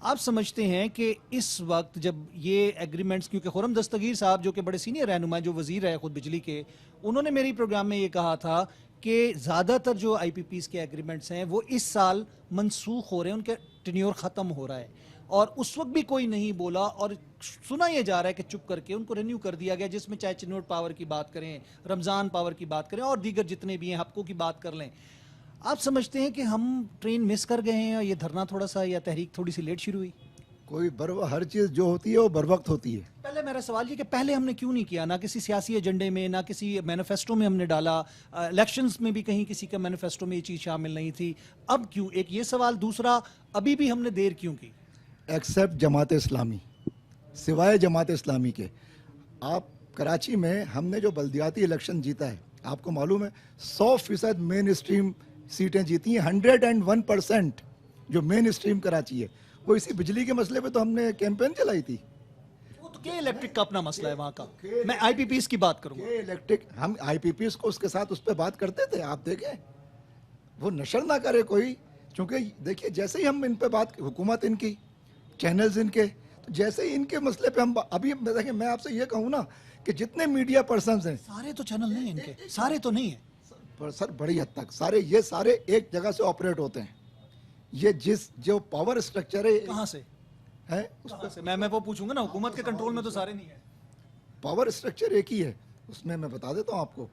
آپ سمجھتے ہیں کہ اس وقت جب یہ ایگریمنٹس، کیونکہ خرم دستگیر صاحب جو کہ بڑے سینئر رہنما جو وزیر ہے خود بجلی کے، انہوں نے میری پروگرام میں یہ کہا تھا کہ زیادہ تر جو آئی پی پیز کے ایگریمنٹس ہیں وہ اس سال منسوخ ہو رہے ہیں، ان کے ٹینیور ختم ہو رہا ہے، اور اس وقت بھی کوئی نہیں بولا، اور سنا یہ جا رہا ہے کہ چپ کر کے ان کو رینیو کر دیا گیا، جس میں چاہے چنوٹ پاور کی بات کریں، رمضان پاور کی بات کریں، اور دیگر جتنے بھی ہیں ہپکو کی بات کر لیں۔ آپ سمجھتے ہیں کہ ہم ٹرین مس کر گئے ہیں، اور یہ دھرنا تھوڑا سا یا تحریک تھوڑی سی لیٹ شروع ہوئی؟ کوئی ہر چیز جو ہوتی ہے وہ بر وقت ہوتی ہے. پہلے میرا سوال یہ کہ پہلے ہم نے کیوں نہیں کیا، نہ کسی سیاسی ایجنڈے میں، نہ کسی مینیفیسٹو میں ہم نے ڈالا، الیکشنز میں بھی کہیں کسی کا مینیفیسٹو میں یہ چیز شامل نہیں تھی، اب کیوں؟ ایک یہ سوال، دوسرا ابھی بھی ہم نے دیر کیوں کی؟ ایکسیپٹ جماعت اسلامی، سوائے جماعت اسلامی کے. آپ کراچی میں ہم نے جو بلدیاتی الیکشن جیتا ہے، آپ کو معلوم ہے 100% مین اسٹریم سیٹیں جیتی ہیں. 101% جو مین اسٹریم کراچی ہے، وہ اسی بجلی کے مسئلے پہ تو ہم نے کیمپین چلائی تھی. وہ تو کے الیکٹرک کا اپنا مسئلہ ہے وہاں کا، میں آئی پی پیز کی بات کروں گا. کہ الیکٹرک، ہم آئی پی پیز کو اس کے ساتھ اس پہ بات کرتے تھے. آپ دیکھیں وہ نشر نہ کرے کوئی، چونکہ دیکھیے جیسے ہی ہم ان پہ بات، حکومت ان کی، چینلز ان کے، تو جیسے ہی ان کے مسئلے پہ ہم ابھی دیکھیں، میں آپ سے یہ کہوں نا کہ جتنے میڈیا پرسنز ہیں، سارے تو چینل نہیں ہیں ان کے، سارے تو نہیں ہیں سر بڑی حد تک یہ سارے ایک جگہ سے آپریٹ ہوتے ہیں. یہ جو پاور اسٹرکچر ہے، کہاں سے ہے کہاں سے؟ میں وہ پوچھوں گا نا، حکومت کے کنٹرول میں تو سارے نہیں ہیں. پاور اسٹرکچر ایک ہی ہے. اس میں بتا دیتا ہوں آپ کو،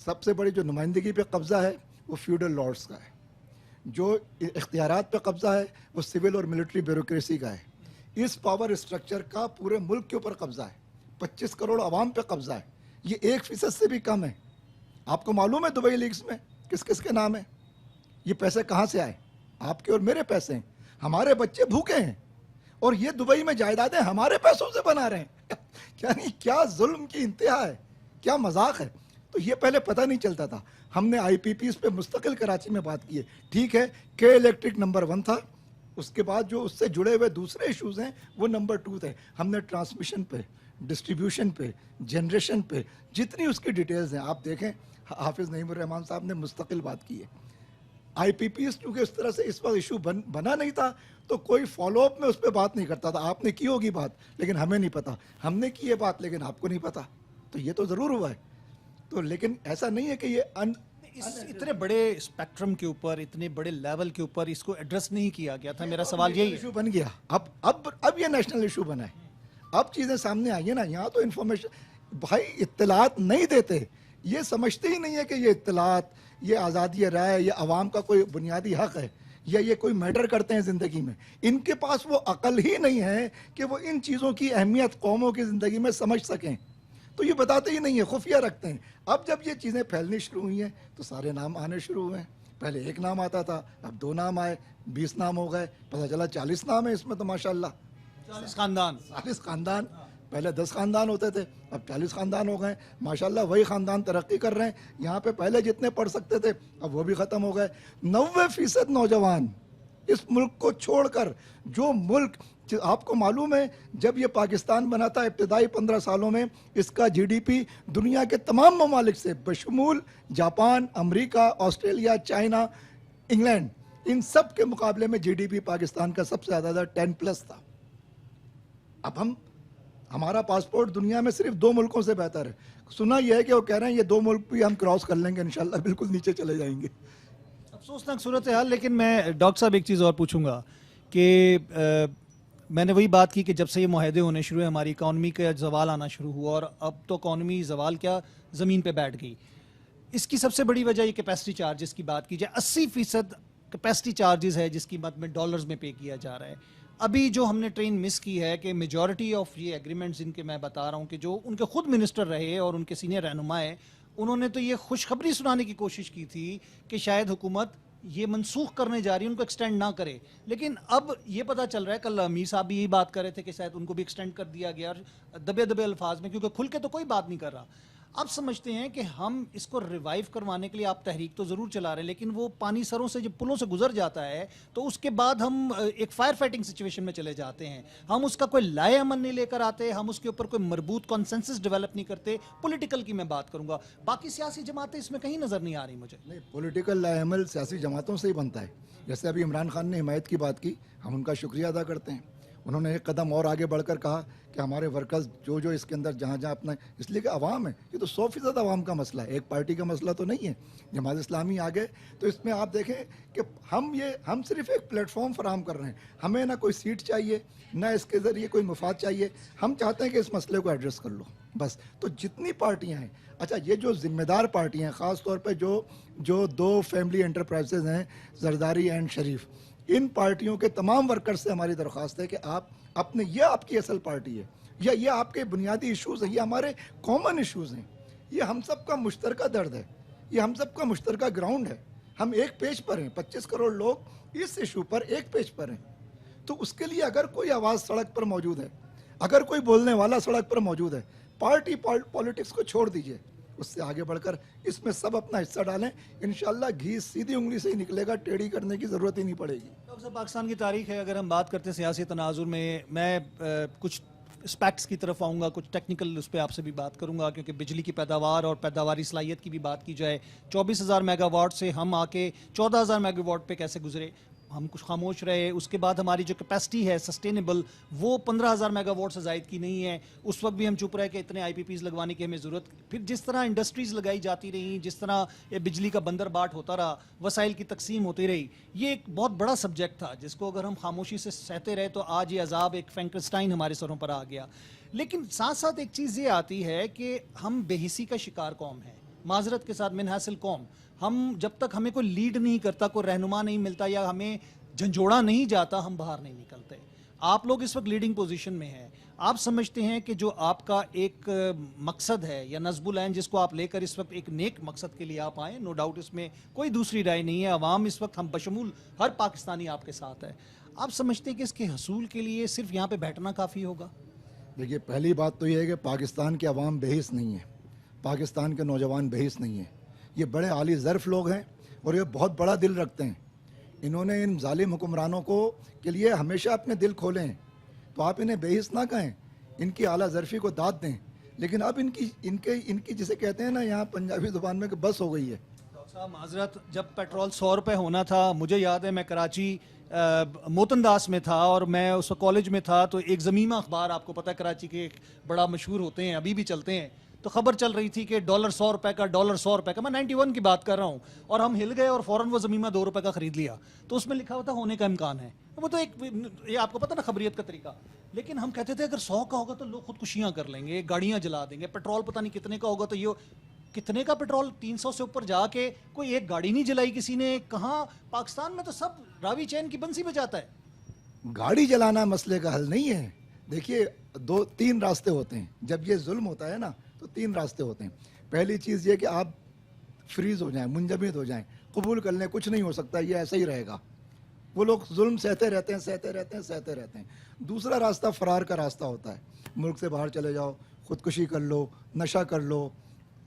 سب سے بڑی جو نمائندگی پہ قبضہ ہے وہ فیوڈل لارڈس کا ہے. جو اختیارات پہ قبضہ ہے وہ سول اور ملٹری بیوروکریسی کا ہے. اس پاور اسٹرکچر کا پورے ملک کے اوپر قبضہ ہے. 25 کروڑ عوام پہ قبضہ ہے. یہ 1% سے بھی کم ہے. آپ کو معلوم ہے دبئی لیگز میں کس کس کے نام ہے؟ یہ پیسے کہاں سے آئے؟ آپ کے اور میرے پیسے ہیں. ہمارے بچے بھوکے ہیں اور یہ دبئی میں جائیدادیں ہمارے پیسوں سے بنا رہے ہیں. یعنی کیا ظلم کی انتہا ہے، کیا مذاق ہے. تو یہ پہلے پتہ نہیں چلتا تھا. ہم نے آئی پی پیز پہ مستقل کراچی میں بات کی ہے. ٹھیک ہے کہ الیکٹرک نمبر 1 تھا، اس کے بعد جو اس سے جڑے ہوئے دوسرے ایشوز ہیں وہ نمبر 2 تھے. ہم نے ٹرانسمیشن پہ، ڈسٹریبیوشن پہ، جنریشن پہ جتنی اس کی ڈیٹیلز ہیں آپ دیکھیں. حافظ نعیم الرحمان صاحب نے مستقل بات کی ہے. آئی پی پیز کیونکہ اس طرح سے اس وقت ایشو بنا نہیں تھا تو کوئی فالو اپ میں اس پہ بات نہیں کرتا تھا. آپ نے کی ہوگی بات لیکن ہمیں نہیں پتا، ہم نے کی ہے بات لیکن آپ کو نہیں پتا. تو یہ تو ضرور ہوا ہے. تو لیکن ایسا نہیں ہے کہ یہ اتنے بڑے اسپیکٹرم کے اوپر، اتنے بڑے لیول کے اوپر اس کو ایڈریس نہیں کیا گیا تھا. میرا سوال یہی ہے. ایشو بن گیا. اب یہ نیشنل ایشو بنا ہے. اب چیزیں سامنے آئی ہیں نا. یہاں تو انفارمیشن بھائی اطلاعات نہیں دیتے. یہ سمجھتے ہی نہیں ہے کہ یہ اطلاعات، یہ آزادی رائے، یہ عوام کا کوئی بنیادی حق ہے یا یہ کوئی میٹر کرتے ہیں زندگی میں. ان کے پاس وہ عقل ہی نہیں ہے کہ وہ ان چیزوں کی اہمیت قوموں کی زندگی میں سمجھ سکیں. تو یہ بتاتے ہی نہیں ہیں، خفیہ رکھتے ہیں. اب جب یہ چیزیں پھیلنی شروع ہوئی ہیں تو سارے نام آنے شروع ہوئے ہیں. پہلے 1 نام آتا تھا، اب 2 نام آئے، 20 نام ہو گئے، پتہ چلا 40 نام ہے اس میں. تو ماشاءاللہ 40 خاندان. 40 خاندان. پہلے 10 خاندان ہوتے تھے، اب 40 خاندان ہو گئے. ماشاءاللہ وہی خاندان ترقی کر رہے ہیں. یہاں پہ پہلے جتنے پڑھ سکتے تھے اب وہ بھی ختم ہو گئے. 90% نوجوان اس ملک کو چھوڑ کر، جو ملک آپ کو معلوم ہے جب یہ پاکستان بنا تھا ابتدائی 15 سالوں میں اس کا جی ڈی پی دنیا کے تمام ممالک سے بشمول جاپان، امریکہ، آسٹریلیا، چائنا، انگلینڈ، ان سب کے مقابلے میں جی ڈی پی پاکستان کا سب سے زیادہ 10+ تھا. اب ہمارا پاسپورٹ دنیا میں صرف 2 ملکوں سے بہتر ہے. سنا یہ ہے کہ وہ کہہ رہے ہیں یہ 2 ملک بھی ہم کراس کر لیں گے انشاءاللہ، بالکل نیچے چلے جائیں گے. افسوسناک صورتحال. لیکن میں ڈاکٹر صاحب ایک چیز اور پوچھوں گا کہ میں نے وہی بات کی کہ جب سے یہ معاہدے ہونے شروع ہوئے ہماری اکانومی کا زوال آنا شروع ہوا، اور اب تو اکانومی زوال کیا زمین پہ بیٹھ گئی. اس کی سب سے بڑی وجہ یہ کیپیسٹی چارجز کی بات کی جائے. 80% کیپیسٹی چارجز ہے جس کی مد میں ڈالرز میں پے کیا جا رہا ہے. ابھی جو ہم نے ٹرین مس کی ہے کہ میجورٹی آف یہ ایگریمنٹس ان کے میں بتا رہا ہوں کہ جو ان کے خود منسٹر رہے اور ان کے سینئر رہنما ہیں، انہوں نے تو یہ خوشخبری سنانے کی کوشش کی تھی کہ شاید حکومت یہ منسوخ کرنے جا رہی ہے، ان کو ایکسٹینڈ نہ کرے. لیکن اب یہ پتہ چل رہا ہے، کل امیر صاحب بھی یہی بات کر رہے تھے کہ شاید ان کو بھی ایکسٹینڈ کر دیا گیا دبے دبے الفاظ میں، کیونکہ کھل کے تو کوئی بات نہیں کر رہا. آپ سمجھتے ہیں کہ ہم اس کو ریوائیو کروانے کے لیے آپ تحریک تو ضرور چلا رہے ہیں، لیکن وہ پانی سروں سے جب پلوں سے گزر جاتا ہے تو اس کے بعد ہم ایک فائر فائٹنگ سچویشن میں چلے جاتے ہیں، ہم اس کا کوئی لائے عمل نہیں لے کر آتے، ہم اس کے اوپر کوئی مربوط کانسنسس ڈیولپ نہیں کرتے. پولیٹیکل کی میں بات کروں گا، باقی سیاسی جماعتیں اس میں کہیں نظر نہیں آ رہی مجھے. نہیں، پولیٹیکل لائے عمل سیاسی جماعتوں سے ہی بنتا ہے. جیسے ابھی عمران خان نے حمایت کی بات کی، ہم ان کا شکریہ ادا کرتے ہیں. انہوں نے ایک قدم اور آگے بڑھ کر کہا کہ ہمارے ورکرز جو اس کے اندر جہاں اپنا، اس لیے کہ عوام ہے، یہ تو 100% عوام کا مسئلہ ہے، ایک پارٹی کا مسئلہ تو نہیں ہے. جماعت اسلامی آگے تو اس میں آپ دیکھیں کہ ہم صرف ایک پلیٹ فارم فراہم کر رہے ہیں. ہمیں نہ کوئی سیٹ چاہیے، نہ اس کے ذریعے کوئی مفاد چاہیے. ہم چاہتے ہیں کہ اس مسئلے کو ایڈریس کر لو بس. تو جتنی پارٹیاں ہیں، اچھا یہ جو ذمہ دار پارٹیاں ہیں، خاص طور پہ جو دو فیملی انٹرپرائزز ہیں، زرداری اینڈ شریف، ان پارٹیوں کے تمام ورکر سے ہماری درخواست ہے کہ آپ اپنے، یہ آپ کی اصل پارٹی ہے، یا یہ آپ کے بنیادی ایشوز ہیں، یہ ہمارے کامن ایشوز ہیں، یہ ہم سب کا مشترکہ درد ہے، یہ ہم سب کا مشترکہ گراؤنڈ ہے. ہم ایک پیج پر ہیں، 25 کروڑ لوگ اس ایشو پر ایک پیج پر ہیں. تو اس کے لیے اگر کوئی آواز سڑک پر موجود ہے، اگر کوئی بولنے والا سڑک پر موجود ہے، پارٹی پالیٹکس کو چھوڑ دیجئے، اس سے آگے بڑھ کر اس میں سب اپنا حصہ ڈالیں. انشاءاللہ گھی سیدھی انگلی سے ہی نکلے گا، ٹیڑھی کرنے کی ضرورت ہی نہیں پڑے گی. ڈاکٹر صاحب، پاکستان کی تاریخ ہے، اگر ہم بات کرتے ہیں سیاسی تناظر میں کچھ اسپیکٹس کی طرف آؤں گا، کچھ ٹیکنیکل اس پہ آپ سے بھی بات کروں گا، کیونکہ بجلی کی پیداوار اور پیداواری صلاحیت کی بھی بات کی جائے. 24,000 میگا واٹ سے ہم آ کے 14,000 میگا واٹ پہ کیسے گزرے، ہم کچھ خاموش رہے. اس کے بعد ہماری جو کیپیسٹی ہے سسٹینیبل، وہ 15,000 میگا واٹ سے زائد کی نہیں ہے. اس وقت بھی ہم چپ رہے کہ اتنے آئی پی پیز لگوانے کی ہمیں ضرورت. پھر جس طرح انڈسٹریز لگائی جاتی رہیں، جس طرح یہ بجلی کا بندر باٹ ہوتا رہا، وسائل کی تقسیم ہوتی رہی، یہ ایک بہت بڑا سبجیکٹ تھا جس کو اگر ہم خاموشی سے سہتے رہے تو آج یہ عذاب ایک فرینکسٹائن ہمارے سروں پر آ گیا. لیکن ساتھ ساتھ ایک چیز یہ آتی ہے کہ ہم بے حسی کا شکار قوم ہیں، معذرت کے ساتھ من حاصل قوم. ہم جب تک ہمیں کوئی لیڈ نہیں کرتا، کوئی رہنما نہیں ملتا، یا ہمیں جھنجھوڑا نہیں جاتا، ہم باہر نہیں نکلتے. آپ لوگ اس وقت لیڈنگ پوزیشن میں ہیں. آپ سمجھتے ہیں کہ جو آپ کا ایک مقصد ہے یا نصب العین جس کو آپ لے کر اس وقت ایک نیک مقصد کے لیے آپ آئیں، نو ڈاؤٹ اس میں کوئی دوسری رائے نہیں ہے، عوام اس وقت ہم بشمول ہر پاکستانی آپ کے ساتھ ہے. آپ سمجھتے ہیں کہ اس کے حصول کے لیے صرف یہاں پہ بیٹھنا کافی ہوگا؟ دیکھیے، پہلی بات تو یہ ہے کہ پاکستان کے عوام بے حس نہیں ہے، پاکستان کے نوجوان بے حس نہیں ہیں. یہ بڑے عالی ظرف لوگ ہیں اور یہ بہت بڑا دل رکھتے ہیں. انہوں نے ان ظالم حکمرانوں کے لیے ہمیشہ اپنے دل کھولے ہیں. تو آپ انہیں بے حس نہ کہیں، ان کی اعلیٰ ظرفی کو داد دیں. لیکن اب ان کی جسے کہتے ہیں نا یہاں پنجابی زبان میں، کہ بس ہو گئی ہے. ڈاکٹر صاحب معذرت، جب پیٹرول 100 روپے ہونا تھا، مجھے یاد ہے میں کراچی موتن داس میں تھا اور میں اس وقت کالج میں تھا، تو ایک زمیمہ اخبار آپ کو پتہ ہے کراچی کے بڑا مشہور ہوتے ہیں، ابھی بھی چلتے ہیں. تو خبر چل رہی تھی کہ ڈالر 100 روپے کا، ڈالر 100 روپے کا. میں 91 کی بات کر رہا ہوں، اور ہم ہل گئے اور فوراً وہ زمیمہ 2 روپے کا خرید لیا. تو اس میں لکھا ہوا تھا ہونے کا امکان ہے. وہ تو ایک، یہ آپ کو پتہ نا خبریت کا طریقہ. لیکن ہم کہتے تھے اگر 100 کا ہوگا تو لوگ خودکشیاں کر لیں گے، گاڑیاں جلا دیں گے. پیٹرول پتہ نہیں کتنے کا ہوگا تو یہ کتنے کا پیٹرول، 300 سے اوپر جا کے کوئی ایک گاڑی نہیں جلائی کسی نے. کہاں پاکستان میں تو سب راوی چین کی بنسی بجاتا ہے. گاڑی جلانا مسئلے کا حل نہیں ہے. دیکھیے، 3 راستے ہوتے ہیں جب یہ ظلم ہوتا ہے نا. تو 3 راستے ہوتے ہیں. پہلی چیز یہ کہ آپ فریز ہو جائیں، منجمد ہو جائیں، قبول کر لیں کچھ نہیں ہو سکتا، یہ ایسا ہی رہے گا. وہ لوگ ظلم سہتے رہتے ہیں. دوسرا راستہ فرار کا راستہ ہوتا ہے. ملک سے باہر چلے جاؤ، خودکشی کر لو، نشہ کر لو.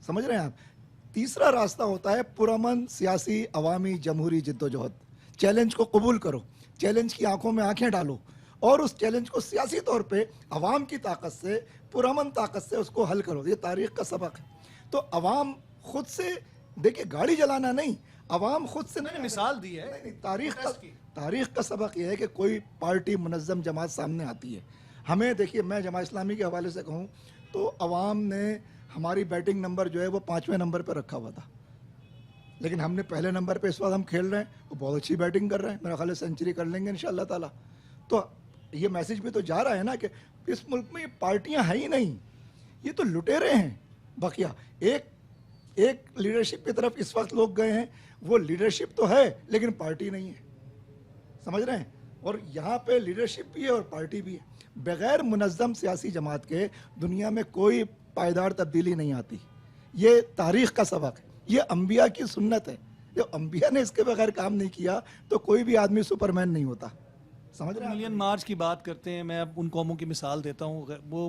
سمجھ رہے ہیں آپ؟ تیسرا راستہ ہوتا ہے پرامن سیاسی عوامی جمہوری جدوجہد. چیلنج کو قبول کرو، چیلنج کی آنکھوں میں آنکھیں ڈالو، اور اس چیلنج کو سیاسی طور پہ عوام کی طاقت سے، پرامن طاقت سے اس کو حل کرو. یہ تاریخ کا سبق ہے. تو عوام خود سے، دیکھیں گاڑی جلانا نہیں، عوام خود سے. میں نے مثال دی ہے. نہیں، تاریخ کا سبق یہ ہے کہ کوئی پارٹی منظم جماعت سامنے آتی ہے. ہمیں دیکھیے، میں جماعت اسلامی کے حوالے سے کہوں تو عوام نے ہماری بیٹنگ نمبر جو ہے وہ 5ویں نمبر پہ رکھا ہوا تھا، لیکن ہم نے پہلے نمبر پہ اس وقت ہم کھیل رہے ہیں. وہ بہت اچھی بیٹنگ کر رہے ہیں، میرا خیال ہے سینچری کر لیں گے انشاءاللہ تعالیٰ. تو یہ میسج بھی تو جا رہا ہے نا کہ اس ملک میں یہ پارٹیاں ہیں ہی نہیں، یہ تو لٹیرے ہیں. بقیہ ایک لیڈرشپ کی طرف اس وقت لوگ گئے ہیں. وہ لیڈرشپ تو ہے لیکن پارٹی نہیں ہے. سمجھ رہے ہیں؟ اور یہاں پہ لیڈرشپ بھی ہے اور پارٹی بھی ہے. بغیر منظم سیاسی جماعت کے دنیا میں کوئی پائیدار تبدیلی نہیں آتی. یہ تاریخ کا سبق ہے، یہ انبیاء کی سنت ہے. جب انبیاء نے اس کے بغیر کام نہیں کیا تو کوئی بھی آدمی سپرمین نہیں ہوتا. سمجھ رہے ہیں؟ ملین مارچ کی بات کرتے ہیں، میں اب ان قوموں کی مثال دیتا ہوں. وہ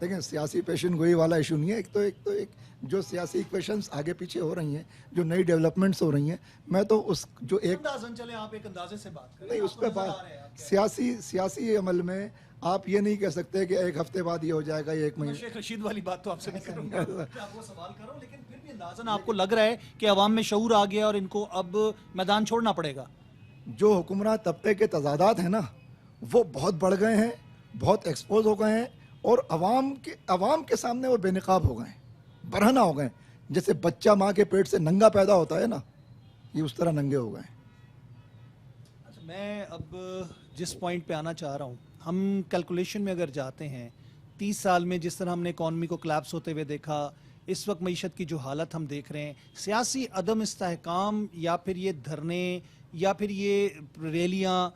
دیکھیں سیاسی پیشن گوئی والا ایشو نہیں ہے. ایک جو سیاسی ایکویشنز آگے پیچھے ہو رہی ہیں, جو نئی ڈیولپمنٹس ہو رہی ہیں, میں تو اس جو ایک اندازن چلے آپ ایک اندازے سے بات کریں. نہیں اس پہ بات سیاسی عمل میں آپ یہ نہیں کہہ سکتے کہ ایک ہفتے بعد یہ ہو جائے گا یا ایک مہینے. شیخ رشید والی بات تو آپ سے نہیں کروں گا, آپ وہ سوال کرو, لیکن پھر بھی اندازن آپ کو لگ رہا ہے کہ عوام میں شعور آ گیا اور ان کو اب میدان چھوڑنا پڑے گا. جو حکمراں طبقے کے تضادات ہیں نا وہ بہت بڑھ گئے ہیں, بہت ایکسپوز ہو گئے ہیں, اور عوام کے سامنے وہ بے نقاب ہو گئے ہیں, برہنہ ہو گئے ہیں. جیسے بچہ ماں کے پیٹ سے ننگا پیدا ہوتا ہے نا, یہ اس طرح ننگے ہو گئے ہیں. اچھا, میں اب جس پوائنٹ پہ آنا چاہ رہا ہوں, ہم کیلکولیشن میں اگر جاتے ہیں 30 سال میں جس طرح ہم نے اکانومی کو کلیپس ہوتے ہوئے دیکھا, اس وقت معیشت کی جو حالت ہم دیکھ رہے ہیں, سیاسی عدم استحکام یا پھر یہ دھرنے یا پھر یہ ریلیاں,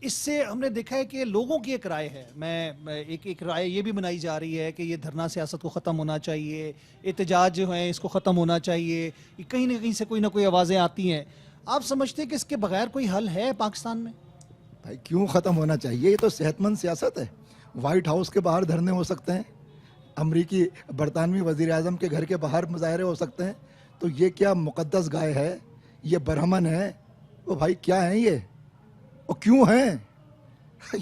اس سے ہم نے دیکھا ہے کہ لوگوں کی ایک رائے ہے, میں ایک رائے یہ بھی بنائی جا رہی ہے کہ یہ دھرنا سیاست کو ختم ہونا چاہیے, احتجاج جو ہیں اس کو ختم ہونا چاہیے, کہیں نہ کہیں سے کوئی نہ کوئی آوازیں آتی ہیں. آپ سمجھتے ہیں کہ اس کے بغیر کوئی حل ہے پاکستان میں؟ بھائی کیوں ختم ہونا چاہیے, یہ تو صحت مند سیاست ہے. وائٹ ہاؤس کے باہر دھرنے ہو سکتے ہیں, امریکی برطانوی وزیر اعظم کے گھر کے باہر مظاہرے ہو سکتے ہیں, تو یہ کیا مقدس گائے ہے, یہ برہمن ہے, وہ بھائی کیا ہیں یہ, اور کیوں ہیں؟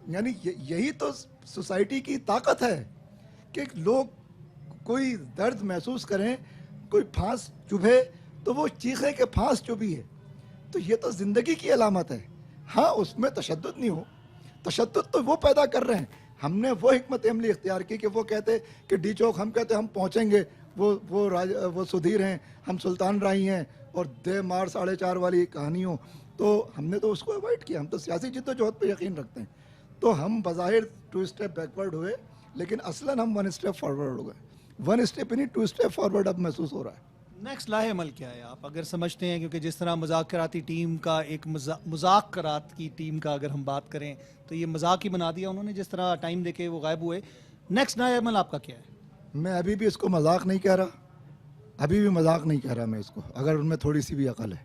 یعنی یہی تو سوسائٹی کی طاقت ہے کہ لوگ کوئی درد محسوس کریں, کوئی پھانس چبھے تو وہ چیخیں کہ پھانس چبھی ہے, تو یہ تو زندگی کی علامت ہے. ہاں اس میں تشدد نہیں ہو, تشدد تو وہ پیدا کر رہے ہیں. ہم نے وہ حکمت عملی اختیار کی کہ وہ کہتے کہ ڈی چوک, ہم کہتے ہم پہنچیں گے, وہ سدھیر ہیں, ہم سلطان رائی ہیں, اور دے مار 4:30 والی کہانیوں, تو ہم نے تو اس کو اوائڈ کیا. ہم تو سیاسی جد و جہد پہ یقین رکھتے ہیں, تو ہم بظاہر 2 اسٹیپ بیکورڈ ہوئے, لیکن اصلاً ہم 1 اسٹیپ فارورڈ ہو گئے. 1 اسٹیپ نہیں 2 اسٹیپ فارورڈ اب محسوس ہو رہا ہے. نیکسٹ لاہ عمل کیا ہے آپ اگر سمجھتے ہیں؟ کیونکہ جس طرح مذاکراتی ٹیم کا ایک مذاکرات کی ٹیم کا اگر ہم بات کریں تو یہ مذاق ہی بنا دیا انہوں نے, جس طرح ٹائم دے کے وہ غائب ہوئے. نیکسٹ لاہ عمل آپ کا کیا ہے؟ میں ابھی بھی اس کو مذاق نہیں کہہ رہا, ابھی بھی مذاق نہیں کہہ رہا میں اس کو, اگر ان میں تھوڑی سی بھی عقل ہے.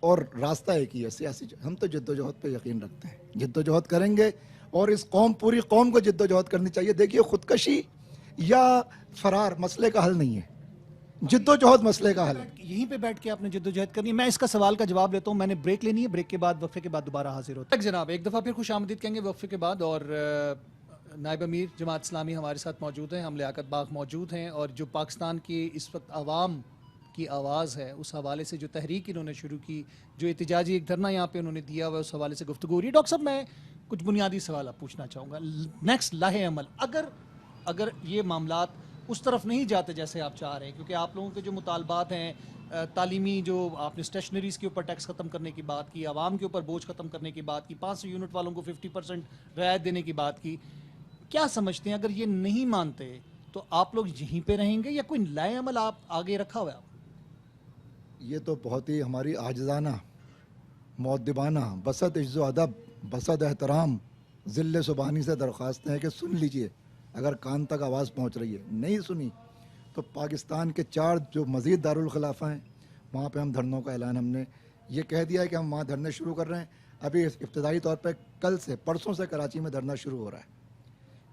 اور راستہ ایک ہی ہے سیاسی, ہم تو جد و جہد پہ یقین رکھتے ہیں, جد و جہد کریں گے, اور اس پوری قوم کو جد و جہد کرنی چاہیے. دیکھیے خودکشی یا فرار مسئلے کا حل نہیں ہے, جد و جہد مسئلے کا حل ہے. یہیں پہ بیٹھ کے آپ نے جد و جہد کرنی ہے. میں اس کا سوال کا جواب لیتا ہوں, میں نے بریک لینی ہے, بریک کے بعد وقفے کے بعد دوبارہ حاضر ہوتا ہے. جناب ایک دفعہ پھر خوش آمدید کہیں گے وقفے کے بعد, اور نائب امیر جماعت اسلامی ہمارے ساتھ موجود ہیں, ہم لیاقت باغ موجود ہیں, اور جو پاکستان کی اس وقت عوام کی آواز ہے اس حوالے سے جو تحریک انہوں نے شروع کی, جو احتجاجی ایک دھرنا یہاں پہ انہوں نے دیا ہوا, اس حوالے سے گفتگو ہو رہی ہے. ڈاکٹر صاحب میں کچھ بنیادی سوال آپ پوچھنا چاہوں گا. نیکسٹ لاہ عمل, اگر یہ معاملات اس طرف نہیں جاتے جیسے آپ چاہ رہے ہیں, کیونکہ آپ لوگوں کے جو مطالبات ہیں تعلیمی, جو آپ نے اسٹیشنریز کے اوپر ٹیکس ختم کرنے کی بات کی, عوام کے اوپر بوجھ ختم کرنے کی بات کی, 500 یونٹ والوں کو 50% رعایت دینے کی بات کی, کیا سمجھتے ہیں اگر یہ نہیں مانتے تو آپ لوگ یہیں پہ رہیں گے یا کوئی لاہ عمل آپ آگے رکھا ہوا ہے؟ یہ تو بہت ہی ہماری عاجزانہ, مؤدبانہ, بسط عز و ادب, بسط احترام, ذل سبحانی سے درخواست ہے کہ سن لیجئے اگر کان تک آواز پہنچ رہی ہے. نہیں سنی تو پاکستان کے 4 جو مزید دارالخلافہ ہیں وہاں پہ ہم دھرنوں کا اعلان, ہم نے یہ کہہ دیا ہے کہ ہم وہاں دھرنے شروع کر رہے ہیں. ابھی ابتدائی طور پہ کل سے پرسوں سے کراچی میں دھرنا شروع ہو رہا ہے.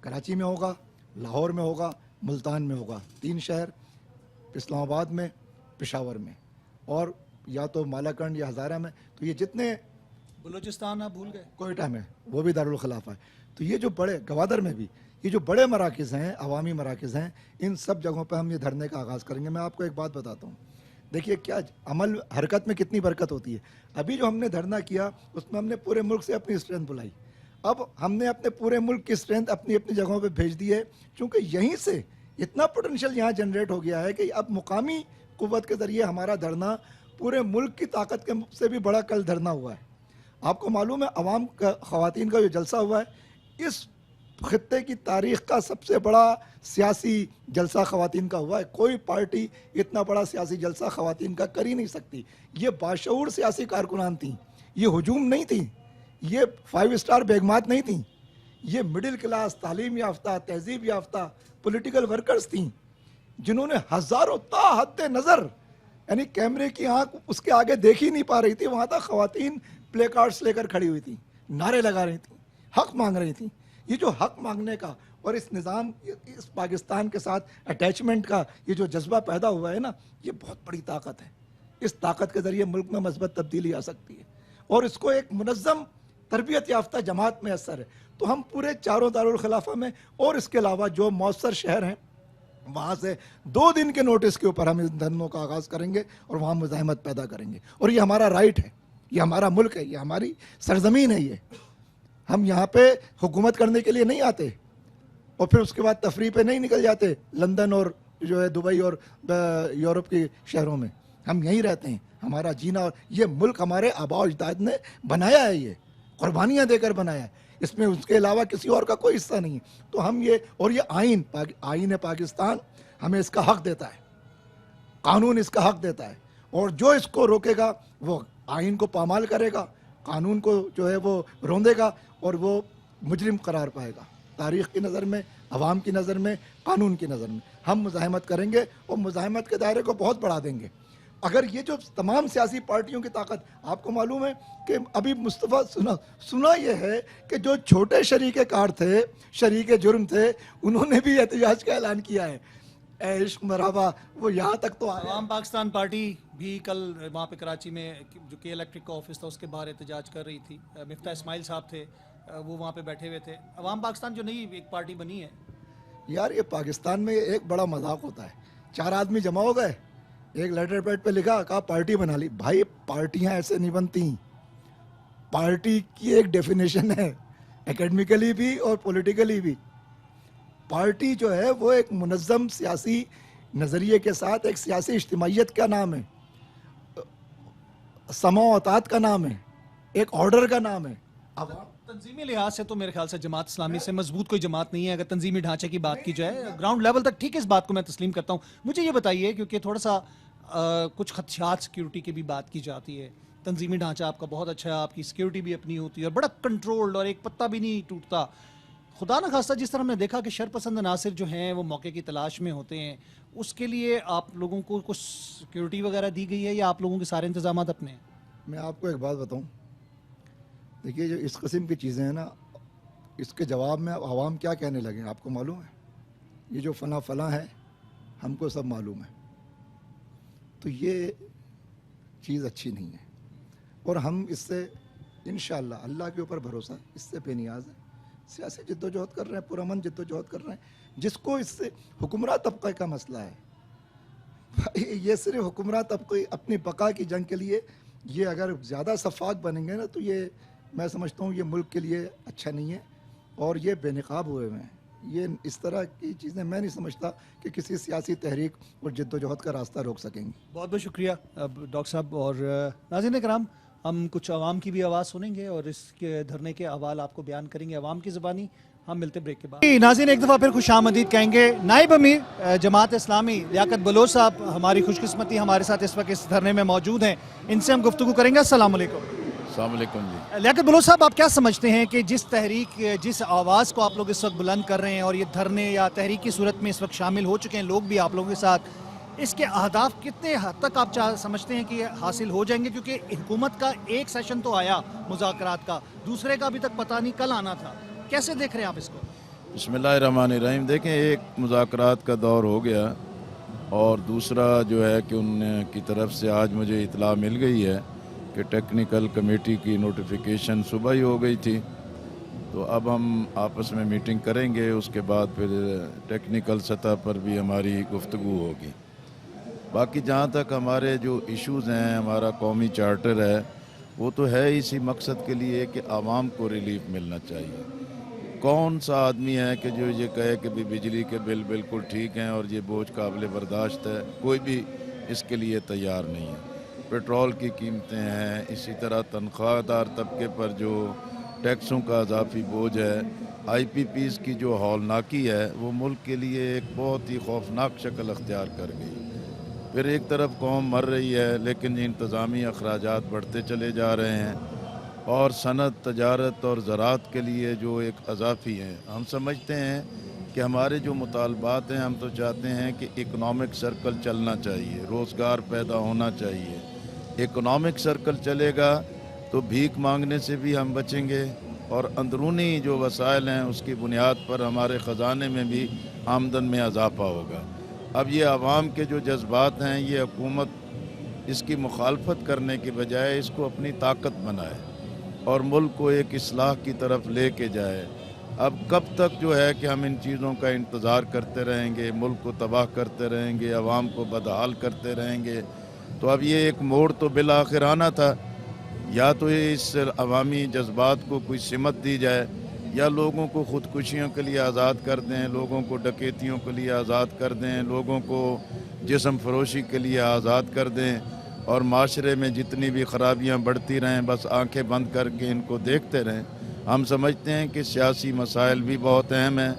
کراچی میں ہوگا, لاہور میں ہوگا, ملتان میں ہوگا, 3 شہر, اسلام آباد میں, پشاور میں, اور یا تو مالاکنڈ یا ہزارہ میں. تو یہ جتنے, بلوچستان آپ بھول گئے, کوئٹہ میں وہ بھی دارالخلافہ ہے. تو یہ جو بڑے, گوادر میں بھی, یہ جو بڑے مراکز ہیں, عوامی مراکز ہیں, ان سب جگہوں پہ ہم یہ دھرنے کا آغاز کریں گے. میں آپ کو ایک بات بتاتا ہوں, دیکھیے کیا عمل حرکت میں کتنی برکت ہوتی ہے. ابھی جو ہم نے دھرنا کیا اس میں ہم نے پورے ملک سے اپنی اسٹرینتھ بلائی. اب ہم نے اپنے پورے ملک کی اسٹرینتھ اپنی اپنی جگہوں پہ بھیج دی ہے, چونکہ یہیں سے اتنا پوٹینشیل یہاں جنریٹ ہو گیا ہے کہ اب مقامی قوت کے ذریعے ہمارا دھرنا پورے ملک کی طاقت کے سے بھی بڑا کل دھرنا ہوا ہے. آپ کو معلوم ہے عوام کا, خواتین کا جو جلسہ ہوا ہے اس خطے کی تاریخ کا سب سے بڑا سیاسی جلسہ خواتین کا ہوا ہے. کوئی پارٹی اتنا بڑا سیاسی جلسہ خواتین کا کر ہی نہیں سکتی. یہ باشعور سیاسی کارکنان تھیں, یہ ہجوم نہیں تھی, یہ 5 اسٹار بیگمات نہیں تھیں, یہ مڈل کلاس, تعلیم یافتہ, تہذیب یافتہ پولیٹیکل ورکرز تھیں, جنہوں نے ہزاروں تا حد نظر, یعنی کیمرے کی آنکھ اس کے آگے دیکھ ہی نہیں پا رہی تھی, وہاں تک خواتین پلے کارڈز لے کر کھڑی ہوئی تھیں, نعرے لگا رہی تھیں, حق مانگ رہی تھیں. یہ جو حق مانگنے کا اور اس نظام اس پاکستان کے ساتھ اٹیچمنٹ کا یہ جو جذبہ پیدا ہوا ہے نا، یہ بہت بڑی طاقت ہے. اس طاقت کے ذریعے ملک میں مثبت تبدیلی آ سکتی ہے اور اس کو ایک منظم تربیت یافتہ جماعت میں اثر ہے. تو ہم پورے چاروں دارالخلافہ میں اور اس کے علاوہ جو مؤثر شہر ہیں وہاں سے 2 دن کے نوٹس کے اوپر ہم اس دھرنوں کا آغاز کریں گے اور وہاں مزاحمت پیدا کریں گے. اور یہ ہمارا رائٹ ہے، یہ ہمارا ملک ہے، یہ ہماری سرزمین ہے. یہ ہم یہاں پہ حکومت کرنے کے لیے نہیں آتے اور پھر اس کے بعد تفریح پہ نہیں نکل جاتے لندن اور جو ہے دبئی اور یورپ کے شہروں میں. ہم یہیں رہتے ہیں. ہمارا جینا اور یہ ملک ہمارے آباء و اجداد نے بنایا ہے، یہ قربانیاں دے کر بنایا ہے. اس میں اس کے علاوہ کسی اور کا کوئی حصہ نہیں ہے. تو ہم یہ اور یہ آئین پاکستان ہمیں اس کا حق دیتا ہے، قانون اس کا حق دیتا ہے. اور جو اس کو روکے گا وہ آئین کو پامال کرے گا، قانون کو جو ہے وہ روندے گا اور وہ مجرم قرار پائے گا. تاریخ کی نظر میں، عوام کی نظر میں، قانون کی نظر میں ہم مزاحمت کریں گے اور مزاحمت کے دائرے کو بہت بڑھا دیں گے. اگر یہ جو تمام سیاسی پارٹیوں کی طاقت، آپ کو معلوم ہے کہ ابھی مصطفیٰ سنا یہ ہے کہ جو چھوٹے شریک کار تھے، شریک جرم تھے، انہوں نے بھی احتجاج کا اعلان کیا ہے. اے عشق مرحبا، وہ یہاں تک تو آیا. عوام پاکستان پارٹی بھی کل وہاں پہ کراچی میں جو کہ الیکٹرک کا آفس تھا اس کے باہر احتجاج کر رہی تھی. مفتاح اسماعیل صاحب تھے، وہ وہاں پہ بیٹھے ہوئے تھے. عوام پاکستان جو نئی ایک پارٹی بنی ہے، یار یہ پاکستان میں ایک بڑا مذاق ہوتا ہے. 4 آدمی جمع ہو گئے، ایک لیٹر پیڈ پہ لکھا، کہا پارٹی بنا لی. بھائی پارٹیاں ایسے نہیں بنتی. پارٹی کی ایک ڈیفینیشن ہے، اکیڈمیکلی بھی اور پولیٹیکلی بھی. پارٹی جو ہے وہ ایک منظم سیاسی نظریے کے ساتھ ایک سیاسی اجتماعیت کا نام ہے، سمع و اطاعت کا نام ہے، ایک آرڈر کا نام ہے. تنظیمی لحاظ سے تو میرے خیال سے جماعت اسلامی سے مضبوط کوئی جماعت نہیں ہے اگر تنظیمی ڈھانچے کی بات کی جائے. گراؤنڈ لیول تک ٹھیک ہے، اس بات کو میں تسلیم کرتا ہوں. مجھے یہ بتائیے، کیونکہ تھوڑا سا کچھ خدشات سیکیورٹی کی بھی بات کی جاتی ہے. تنظیمی ڈھانچہ آپ کا بہت اچھا ہے، آپ کی سیکیورٹی بھی اپنی ہوتی ہے اور بڑا کنٹرولڈ اور ایک پتہ بھی نہیں ٹوٹتا. خدا نہ خواستہ جس طرح ہم نے دیکھا کہ شرپسند عناصر جو ہیں وہ موقع کی تلاش میں ہوتے ہیں، اس کے لیے آپ لوگوں کو کچھ سیکیورٹی وغیرہ دی گئی ہے یا آپ لوگوں کے سارے انتظامات اپنے ہیں؟ میں آپ کو ایک بات بتاؤں، دیکھیے جو اس قسم کی چیزیں ہیں نا، اس کے جواب میں عوام کیا کہنے لگے ہیں آپ کو معلوم ہے؟ یہ جو فلاں ہے ہم کو سب معلوم ہے. تو یہ چیز اچھی نہیں ہے اور ہم اس سے انشاءاللہ اللہ کے اوپر بھروسہ، اس سے بے نیاز ہے. سیاسی جد و جہد کر رہے ہیں، پرامن جد و جہد کر رہے ہیں. جس کو اس سے حکمراں طبقے کا مسئلہ ہے، یہ صرف حکمراں طبقے اپنی بقا کی جنگ کے لیے یہ اگر زیادہ شفاف بنیں گے نا تو یہ میں سمجھتا ہوں یہ ملک کے لیے اچھا نہیں ہے اور یہ بے نقاب ہوئے ہوئے ہیں. یہ اس طرح کی چیزیں میں نہیں سمجھتا کہ کسی سیاسی تحریک اور جد و جہد کا راستہ روک سکیں گی. بہت بہت شکریہ ڈاکٹر صاحب. اور ناظرین کرام، ہم کچھ عوام کی بھی آواز سنیں گے اور اس کے دھرنے کے احوال آپ کو بیان کریں گے عوام کی زبانی. ہم ملتے بریک کے بعد. ناظرین ایک دفعہ پھر خوش آمدید کہیں گے. نائب امیر جماعت اسلامی لیاقت بلوچ صاحب ہماری خوش قسمتی ہمارے ساتھ اس وقت اس دھرنے میں موجود ہیں. ان سے ہم گفتگو کریں گے. السلام علیکم. السلام علیکم جی. لیاقت بلوچ صاحب، آپ کیا سمجھتے ہیں کہ جس تحریک، جس آواز کو آپ لوگ اس وقت بلند کر رہے ہیں اور یہ دھرنے یا تحریک کی صورت میں اس وقت شامل ہو چکے ہیں لوگ بھی آپ لوگوں کے ساتھ، اس کے اہداف کتنے حد تک آپ سمجھتے ہیں کہ یہ حاصل ہو جائیں گے؟ کیونکہ حکومت کا ایک سیشن تو آیا مذاکرات کا، دوسرے کا ابھی تک پتہ نہیں کل آنا تھا. کیسے دیکھ رہے ہیں آپ اس کو؟ بسم اللہ الرحمن الرحیم. دیکھیں، ایک مذاکرات کا دور ہو گیا اور دوسرا جو ہے کہ ان کی طرف سے آج مجھے اطلاع مل گئی ہے کہ ٹیکنیکل کمیٹی کی نوٹیفیکیشن صبح ہی ہو گئی تھی. تو اب ہم آپس میں میٹنگ کریں گے، اس کے بعد پھر ٹیکنیکل سطح پر بھی ہماری گفتگو ہوگی. باقی جہاں تک ہمارے جو ایشوز ہیں، ہمارا قومی چارٹر ہے وہ تو ہے اسی مقصد کے لیے کہ عوام کو ریلیف ملنا چاہیے. کون سا آدمی ہے کہ جو یہ کہے کہ بھی بجلی کے بل بالکل ٹھیک ہیں اور یہ بوجھ قابل برداشت ہے؟ کوئی بھی اس کے لیے تیار نہیں ہے. پیٹرول کی قیمتیں ہیں، اسی طرح تنخواہ دار طبقے پر جو ٹیکسوں کا اضافی بوجھ ہے، آئی پی پیز کی جو ہولناکی ہے وہ ملک کے لیے ایک بہت ہی خوفناک شکل اختیار کر گئی. پھر ایک طرف قوم مر رہی ہے لیکن انتظامی اخراجات بڑھتے چلے جا رہے ہیں اور صنعت، تجارت اور زراعت کے لیے جو ایک اضافی ہیں. ہم سمجھتے ہیں کہ ہمارے جو مطالبات ہیں، ہم تو چاہتے ہیں کہ اکنامک سرکل چلنا چاہیے، روزگار پیدا ہونا چاہیے. اکنامک سرکل چلے گا تو بھیک مانگنے سے بھی ہم بچیں گے اور اندرونی جو وسائل ہیں اس کی بنیاد پر ہمارے خزانے میں بھی آمدن میں اضافہ ہوگا۔ اب یہ عوام کے جو جذبات ہیں، یہ حکومت اس کی مخالفت کرنے کے بجائے اس کو اپنی طاقت بنائے اور ملک کو ایک اصلاح کی طرف لے کے جائے۔ اب کب تک جو ہے کہ ہم ان چیزوں کا انتظار کرتے رہیں گے، ملک کو تباہ کرتے رہیں گے، عوام کو بدحال کرتے رہیں گے؟ تو اب یہ ایک موڑ تو بالآخر آنا تھا، یا تو اس عوامی جذبات کو کوئی سمت دی جائے، یا لوگوں کو خودکشیوں کے لیے آزاد کر دیں، لوگوں کو ڈکیتیوں کے لیے آزاد کر دیں، لوگوں کو جسم فروشی کے لیے آزاد کر دیں، اور معاشرے میں جتنی بھی خرابیاں بڑھتی رہیں بس آنکھیں بند کر کے ان کو دیکھتے رہیں۔ ہم سمجھتے ہیں کہ سیاسی مسائل بھی بہت اہم ہیں،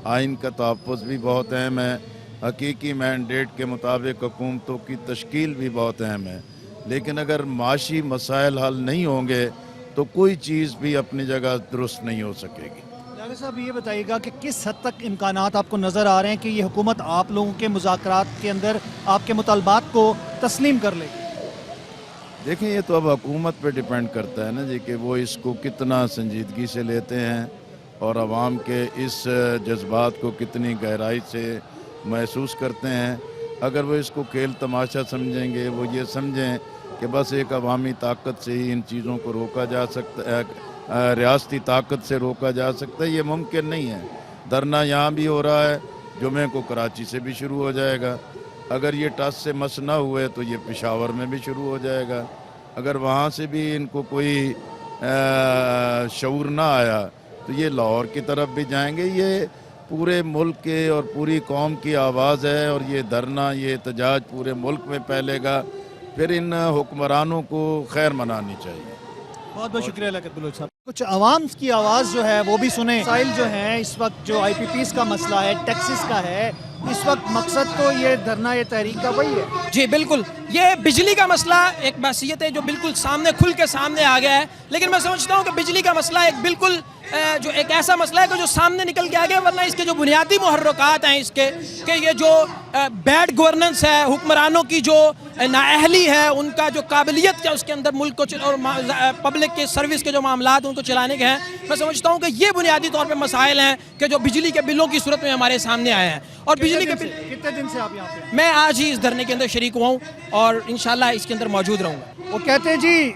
آئین کا تحفظ بھی بہت اہم ہے، حقیقی مینڈیٹ کے مطابق حکومتوں کی تشکیل بھی بہت اہم ہے، لیکن اگر معاشی مسائل حل نہیں ہوں گے تو کوئی چیز بھی اپنی جگہ درست نہیں ہو سکے گی۔ ڈاکٹر صاحب یہ بتائیے گا کہ کس حد تک امکانات آپ کو نظر آ رہے ہیں کہ یہ حکومت آپ لوگوں کے مذاکرات کے اندر آپ کے مطالبات کو تسلیم کر لے گی؟ دیکھیں یہ تو اب حکومت پہ ڈیپینڈ کرتا ہے نا جی، کہ وہ اس کو کتنا سنجیدگی سے لیتے ہیں اور عوام کے اس جذبات کو کتنی گہرائی سے محسوس کرتے ہیں۔ اگر وہ اس کو کھیل تماشا سمجھیں گے، وہ یہ سمجھیں کہ بس ایک عوامی طاقت سے ہی ان چیزوں کو روکا جا سکتا ہے، ریاستی طاقت سے روکا جا سکتا ہے، یہ ممکن نہیں ہے۔ دھرنا یہاں بھی ہو رہا ہے، جمعے کو کراچی سے بھی شروع ہو جائے گا، اگر یہ ٹس سے مس نہ ہوئے تو یہ پشاور میں بھی شروع ہو جائے گا، اگر وہاں سے بھی ان کو کوئی شعور نہ آیا تو یہ لاہور کی طرف بھی جائیں گے۔ یہ پورے ملک کے اور پوری قوم کی آواز ہے، اور یہ دھرنا، یہ احتجاج پورے ملک میں پھیلے گا، پھر ان حکمرانوں کو خیر منانی چاہیے۔ بہت بہت شکریہ لیاقت بلوچ صاحب۔ کچھ عوام کی آواز جو ہے وہ بھی سنیں۔ مسائل جو ہیں اس وقت، جو آئی پی پیز کا مسئلہ ہے، ٹیکسز کا ہے، اس وقت مقصد تو یہ دھرنا، یہ تحریک کا وہی ہے۔ جی بالکل، یہ بجلی کا مسئلہ ایک معصیت ہے جو بالکل سامنے کھل کے سامنے آ گیا ہے، لیکن میں سمجھتا ہوں کہ بجلی کا مسئلہ ایک بالکل جو ایک ایسا مسئلہ ہے کہ جو سامنے نکل کے آ گیا، ورنہ اس کے جو بنیادی محرکات ہیں اس کے، کہ یہ جو بیڈ گورننس ہے، حکمرانوں کی جو نااہلی ہے، ان کا جو قابلیت کیا اس کے اندر ملک کو اور پبلک کے سروس کے جو معاملات ان کو چلانے کے ہیں، میں سمجھتا ہوں کہ یہ بنیادی طور پہ مسائل ہیں کہ جو بجلی کے بلوں کی صورت میں ہمارے سامنے آئے ہیں۔ اور بجلی کے بل، کتنے دن سے آپ یہاں پہ؟ میں آج ہی اس دھرنے کے اندر شریک ہوا ہوں اور انشاءاللہ اس کے اندر موجود رہوں گا۔ وہ کہتے ہیں جی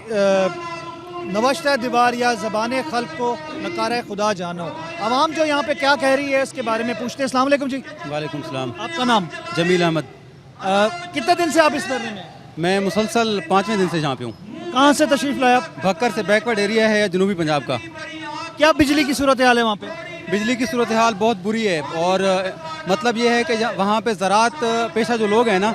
نوشتہ دیوار یا زبان خلق کو نکارہ خدا جانو۔ عوام جو یہاں پہ کیا کہہ رہی ہے اس کے بارے میں پوچھتے ہیں۔ السلام علیکم جی۔ وعلیکم السلام۔ آپ کا نام؟ جمیل احمد۔ کتنے دن سے آپ اس دھرنے میں ہیں؟ میں مسلسل 5ویں دن سے جہاں پہ ہوں۔ کہاں سے تشریف لائے آپ؟ بھکر سے، بیکورڈ ایریا ہے جنوبی پنجاب کا۔ کیا بجلی کی صورتحال ہے وہاں پہ؟ بجلی کی صورتحال بہت بری ہے، اور مطلب یہ ہے کہ وہاں پہ زراعت پیشہ جو لوگ ہیں نا،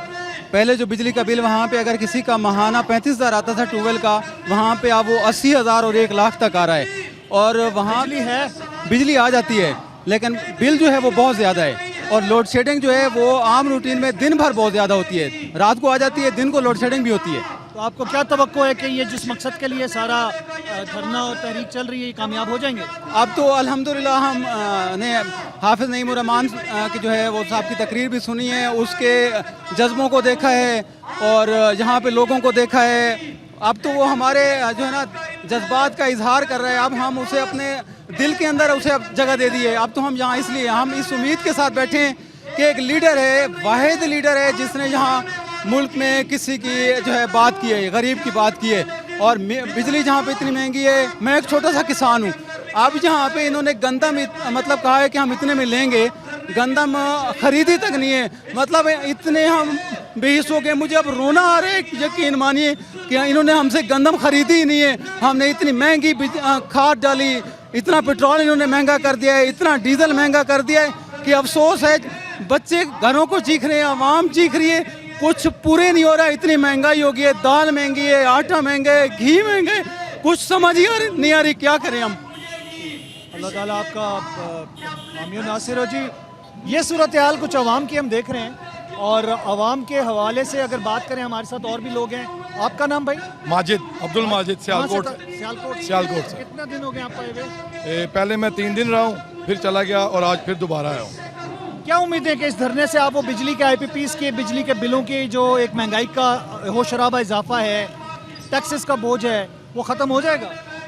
پہلے جو بجلی کا بل وہاں پہ اگر کسی کا ماہانہ 35,000 آتا تھا ٹیوب ویل کا، وہاں پہ اب وہ 80,000 اور 1,00,000 تک آ رہا ہے۔ اور وہاں بجلی ہے، بجلی آ جاتی ہے لیکن بل جو ہے وہ بہت زیادہ ہے، اور لوڈ شیڈنگ جو ہے وہ عام روٹین میں دن بھر بہت زیادہ ہوتی ہے، رات کو آ جاتی ہے، دن کو لوڈ شیڈنگ بھی ہوتی ہے۔ تو آپ کو کیا توقع ہے کہ یہ جس مقصد کے لیے سارا دھرنا اور تحریک چل رہی ہے یہ کامیاب ہو جائیں گے؟ اب تو الحمدللہ ہم نے حافظ نعیم الرحمان کی جو ہے وہ صاحب کی تقریر بھی سنی ہے، اس کے جذبوں کو دیکھا ہے، اور یہاں پہ لوگوں کو دیکھا ہے۔ اب تو وہ ہمارے جو ہے نا جذبات کا اظہار کر رہے ہیں، اب ہم اسے اپنے دل کے اندر اسے اب جگہ دے دی ہے۔ اب تو ہم یہاں اس لیے ہم اس امید کے ساتھ بیٹھے ہیں کہ ایک لیڈر ہے، واحد لیڈر ہے جس نے یہاں ملک میں کسی کی جو ہے بات کی ہے، غریب کی بات کی ہے۔ اور بجلی جہاں پہ اتنی مہنگی ہے، میں ایک چھوٹا سا کسان ہوں، اب جہاں پہ انہوں نے گندم مطلب کہا ہے کہ ہم اتنے میں لیں گے، گندم خریدی تک نہیں ہے، مطلب اتنے ہم بے حس ہو گئے، مجھے اب رونا آ رہا ہے۔ یقین مانیے کہ انہوں نے ہم سے گندم خریدی ہی نہیں ہے، ہم نے اتنی مہنگی کھاد ڈالی، اتنا پیٹرول انہوں نے مہنگا کر دیا ہے، اتنا ڈیزل مہنگا کر دیا ہے کہ افسوس ہے، بچے گھروں کو چیخ رہے ہیں، عوام چیخ رہی ہے، کچھ پورے نہیں ہو رہا ہے، اتنی مہنگائی ہو گئی ہے، دال مہنگی ہے، آٹا مہنگا ہے، گھی مہنگا ہے، کچھ سمجھ ہی نہیں آ رہی کیا کریں ہم۔ اللہ تعالیٰ آپ کا حامی و ناصر ہو جی۔ یہ صورتحال کچھ عوام کی ہم دیکھ رہے ہیں، اور عوام کے حوالے سے اگر بات کریں، ہمارے ساتھ اور بھی لوگ ہیں۔ آپ کا نام بھائی؟ ماجد، عبد الماجد، سیالکوٹ۔ سیالکوٹ سے۔ کتنا دن ہو گئے آپ آئے ہوئے؟ پہلے میں 3 دن رہا ہوں، پھر چلا گیا، اور آج پھر دوبارہ آیا ہوں۔ کیا امید ہے کہ اس دھرنے سے آپ وہ بجلی کے آئی پی پیز کے، بجلی کے بلوں کی جو ایک مہنگائی کا ہو شرابہ اضافہ ہے، ٹیکسز کا بوجھ ہے، وہ ختم ہو جائے گا؟